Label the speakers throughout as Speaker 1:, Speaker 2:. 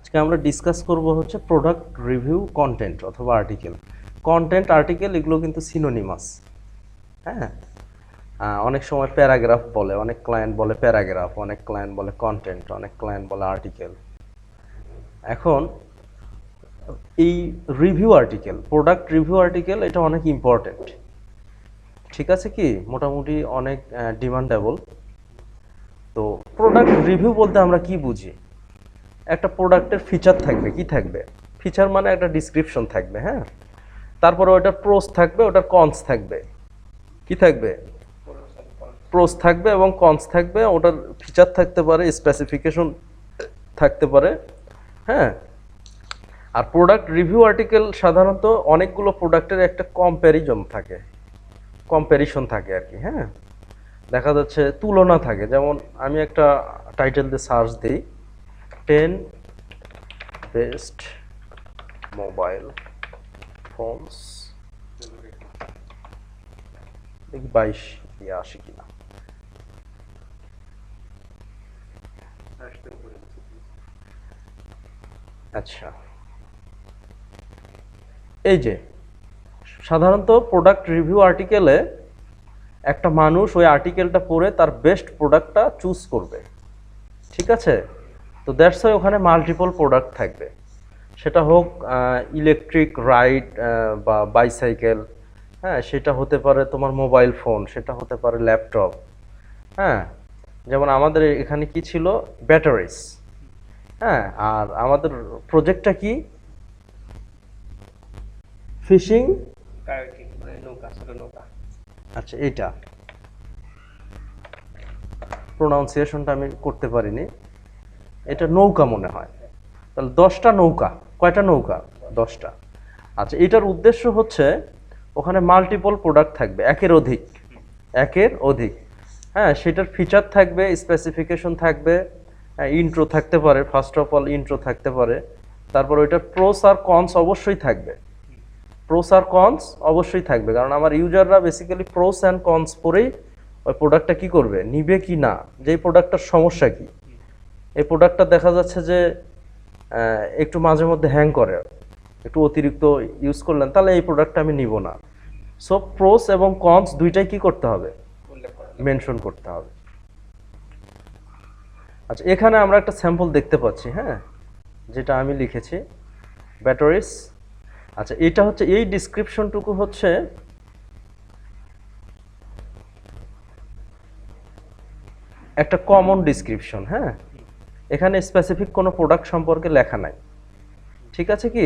Speaker 1: আজকে আমরা ডিসকাস করব হচ্ছে প্রোডাক্ট রিভিউ কন্টেন্ট অথবা আর্টিকেল। কন্টেন্ট আর্টিকেল এগুলো কিন্তু সিনোনিমাস। হ্যাঁ, অনেক সময় প্যারাগ্রাফ বলে, অনেক ক্লায়েন্ট বলে প্যারাগ্রাফ, অনেক ক্লায়েন্ট বলে কন্টেন্ট, অনেক ক্লায়েন্ট বলে আর্টিকেল। এখন এই review article, product review article এটা অনেক ইম্পর্টেন্ট। ঠিক আছে, কি মোটামুটি অনেক ডিমান্ডেবল। তো প্রোডাক্ট রিভিউ বলতে আমরা কি বুঝি? একটা প্রোডাক্টের ফিচার থাকবে, কি থাকবে? ফিচার মানে একটা ডিসক্রিপশন থাকবে, হ্যাঁ। তারপরে ওটার প্রোস থাকবে, ওটার কনস থাকবে। কি থাকবে? প্রোস থাকবে এবং কনস থাকবে। ওটার ফিচার থাকতে পারে, স্পেসিফিকেশন থাকতে পারে, হ্যাঁ। আর প্রোডাক্ট রিভিউ আর্টিকেল সাধারণত অনেকগুলো প্রোডাক্টের একটা কম্প্যারিশন থাকে আর কি, হ্যাঁ। দেখা যাচ্ছে তুলনা থাকে। যেমন আমি একটা টাইটেল দিয়ে সার্চ দিই, 10 বেস্ট মোবাইল ফোনস, দেখি 22 দিয়ে আসে কিনা। আচ্ছা, এই যে সাধারণত প্রোডাক্ট রিভিউ আর্টিকেলে একটা মানুষ ওই আর্টিকেলটা পড়ে তার বেস্ট প্রোডাক্টটা চুজ করবে, ঠিক আছে। তো দ্যাটস ওয়াই ওখানে মাল্টিপল প্রোডাক্ট থাকবে, সেটা হোক ইলেকট্রিক রাইড বা বাইসাইকেল, হ্যাঁ, সেটা হতে পারে তোমার মোবাইল ফোন, সেটা হতে পারে ল্যাপটপ, হ্যাঁ। যেমন আমাদের এখানে কি ছিল? ব্যাটারিজ, হ্যাঁ। আর আমাদের প্রজেক্টটা কি? ফিশিং, আচ্ছা, এইটা প্রোনাউন্সিয়েশনটা আমি করতে পারিনি। এটা নৌকা মনে হয়। তাহলে 10টা নৌকা। কয়টা নৌকা? 10টা। আচ্ছা, এটার উদ্দেশ্য হচ্ছে ওখানে মাল্টিপল প্রোডাক্ট থাকবে, একের অধিক, হ্যাঁ। সেটার ফিচার থাকবে, স্পেসিফিকেশন থাকবে, ইন্ট্রো থাকতে পারে, ফার্স্ট অফ অল ইন্ট্রো থাকতে পারে। তারপর ওইটার প্রোস আর কনস অবশ্যই থাকবে, কারণ আমার ইউজাররা বেসিক্যালি প্রোস অ্যান্ড কনস পরেই ওই প্রোডাক্টটা কি করবে, নিবে কি না, যে এই প্রোডাক্টটার সমস্যা কি। এই প্রোডাক্টটা দেখা যাচ্ছে যে একটু মাঝে মধ্যে হ্যাং করে, একটু অতিরিক্ত ইউজ করলেন, তাহলে এই প্রোডাক্টটা আমি নিব না। সো প্রোস এবং কনস দুইটাই কি করতে হবে? মেনশন করতে হবে। আচ্ছা, এখানে আমরা একটা স্যাম্পল দেখতে পাচ্ছি, হ্যাঁ, যেটা আমি লিখেছি, ব্যাটারিজ। আচ্ছা, এটা হচ্ছে, এই ডিসক্রিপশনটুকু হচ্ছে একটা কমন ডিসক্রিপশন, হ্যাঁ। এখানে স্পেসিফিক কোনো প্রোডাক্ট সম্পর্কে লেখা নাই, ঠিক আছে। কি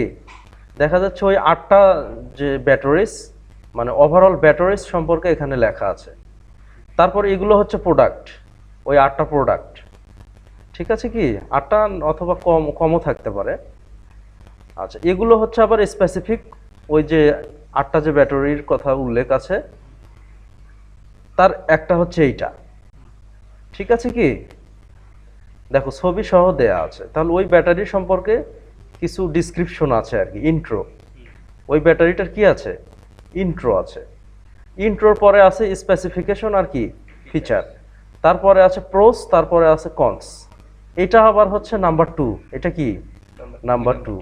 Speaker 1: দেখা যাচ্ছে ওই 8টা যে ব্যাটারিজ, মানে ওভারঅল ব্যাটারিজ সম্পর্কে এখানে লেখা আছে। তারপর এগুলো হচ্ছে প্রোডাক্ট, ওই 8টা প্রোডাক্ট, ঠিক আছে। কি 8টা অথবা কমও থাকতে পারে। আচ্ছা, এগুলো হচ্ছে আবার স্পেসিফিক, ওই যে 8টা যে ব্যাটারির কথা উল্লেখ আছে, তার একটা হচ্ছে এইটা, ঠিক আছে। কি দেখো ছবি সহ দেয়া আছে, তাহলে ওই ব্যাটারি সম্পর্কে কিছু ডিসক্রিপশন আছে আর কি, ইন্ট্রো। ওই ব্যাটারিটার কি আছে? ইন্ট্রো আছে। ইন্ট্রোর পরে আছে স্পেসিফিকেশন আর কি, ফিচার। তারপরে আছে প্রোস, তারপরে আছে কনস। এটা আবার হচ্ছে নাম্বার 2। এটা কি নাম্বার 2?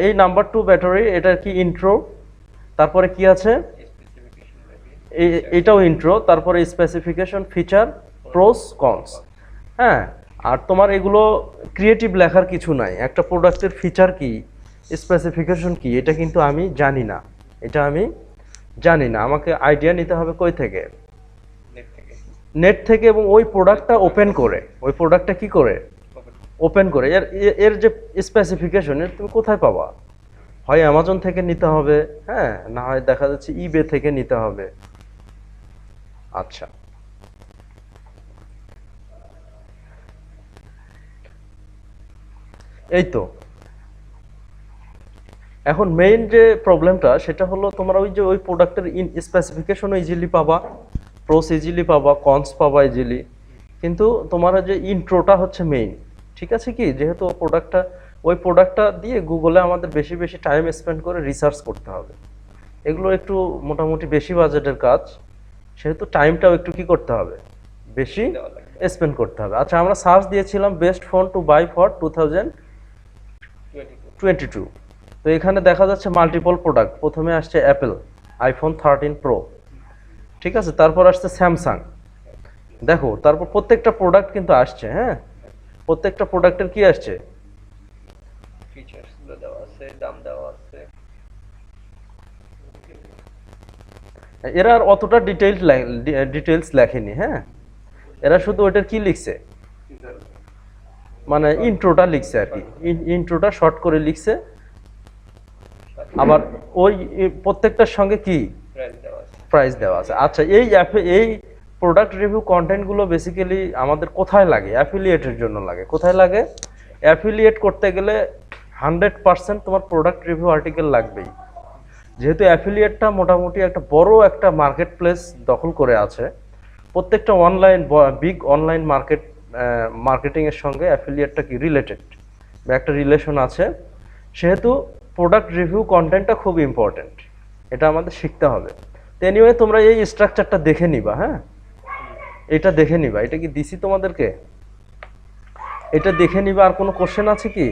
Speaker 1: এই নাম্বার 2 ব্যাটারি, এটা কি ইন্ট্রো। তারপরে কি আছে? এটাও ইন্ট্রো। তারপরে স্পেসিফিকেশন, ফিচার, প্রোস, কনস, হ্যাঁ। আর তোমার এগুলো ক্রিয়েটিভ লেখার কিছু নাই। একটা প্রোডাক্টের ফিচার কি, স্পেসিফিকেশন কি, এটা কিন্তু আমি জানি না। আমাকে আইডিয়া নিতে হবে কই থেকে? নেট থেকে। এবং ওই প্রোডাক্টটা ওপেন করে এর যে স্পেসিফিকেশন, তুমি কোথায় পাবা? হয় অ্যামাজন থেকে নিতে হবে, হ্যাঁ, না হয় দেখা যাচ্ছে ইবে থেকে নিতে হবে। আচ্ছা, এই তো এখন মেইন যে প্রবলেমটা, সেটা হলো তোমরা ওই প্রোডাক্টের স্পেসিফিকেশনও ইজিলি পাবা, প্রোস ইজিলি পাবা, কনস পাবা ইজিলি, কিন্তু তোমার যে ইন্ট্রোটা হচ্ছে মেইন, ঠিক আছে। কি যেহেতু ওই প্রোডাক্টটা দিয়ে গুগলে আমাদের বেশি বেশি টাইম স্পেন্ড করে রিসার্চ করতে হবে। এগুলো একটু মোটামুটি বেশি বাজেটের কাজ, সেহেতু টাইমটাও একটু কি করতে হবে, বেশি স্পেন্ড করতে হবে। আচ্ছা, আমরা সার্চ দিয়েছিলাম best phone to buy for 22। তো এখানে দেখা যাচ্ছে মাল্টিপল প্রোডাক্ট, প্রথমে আসছে অ্যাপেল আইফোন 13 প্রো, ঠিক আছে, তারপর আসছে স্যামসাং। দেখো তারপর প্রত্যেকটা প্রোডাক্ট কিন্তু আসছে, হ্যাঁ, প্রত্যেকটা প্রোডাক্টের কি আসছে,
Speaker 2: ফিচার্স গুলো দেওয়া আছে, দাম দেওয়া আছে।
Speaker 1: এরা আর অতটা ডিটেলস লেখেনি, হ্যাঁ, এরা শুধু ওইটার কি লিখছে, মানে ইন্ট্রোটা লিখছে আর কি, ইন্ট্রোটা শর্ট করে লিখছে। আবার ওই প্রত্যেকটার সঙ্গে কি
Speaker 2: প্রাইস দেওয়া আছে।
Speaker 1: প্রাইস দেওয়া আছে। আচ্ছা, এই অ্যাপে এই প্রোডাক্ট রিভিউ কন্টেন্টগুলো বেসিক্যালি আমাদের কোথায় লাগে? অ্যাফিলিয়েটের জন্য লাগে। কোথায় লাগে? অ্যাফিলিয়েট করতে গেলে 100% তোমার প্রোডাক্ট রিভিউ আর্টিকেল লাগবেই। যেহেতু অ্যাফিলিয়েটটা মোটামুটি একটা বড় একটা মার্কেট প্লেস দখল করে আছে, প্রত্যেকটা অনলাইন বিগ অনলাইন মার্কেটিংয়ের সঙ্গে অ্যাফিলিয়েটটা কি রিলেটেড বা একটা রিলেশন আছে, সেহেতু প্রোডাক্ট রিভিউ কন্টেন্টটা খুব ইম্পর্টেন্ট, এটা আমাদের শিখতে হবে। তো এনিওয়ে তোমরা এই স্ট্রাকচারটা দেখে নিবা, হ্যাঁ, এটা দেখে নিবা। এটা কি দিছি তোমাদেরকে? এটা দেখে নিবা। আর কোনো কোশ্চেন আছে কি?